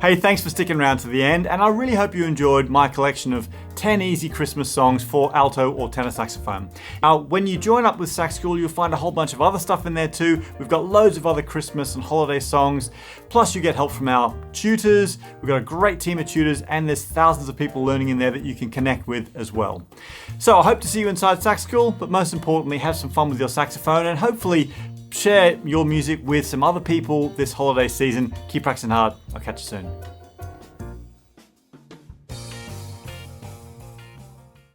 Hey, thanks for sticking around to the end, and I really hope you enjoyed my collection of 10 easy Christmas songs for alto or tenor saxophone. Now, when you join up with Sax School, you'll find a whole bunch of other stuff in there too. We've got loads of other Christmas and holiday songs, plus you get help from our tutors. We've got a great team of tutors, and there's thousands of people learning in there that you can connect with as well. So I hope to see you inside Sax School, but most importantly, have some fun with your saxophone and hopefully share your music with some other people this holiday season. Keep practicing hard. I'll catch you soon.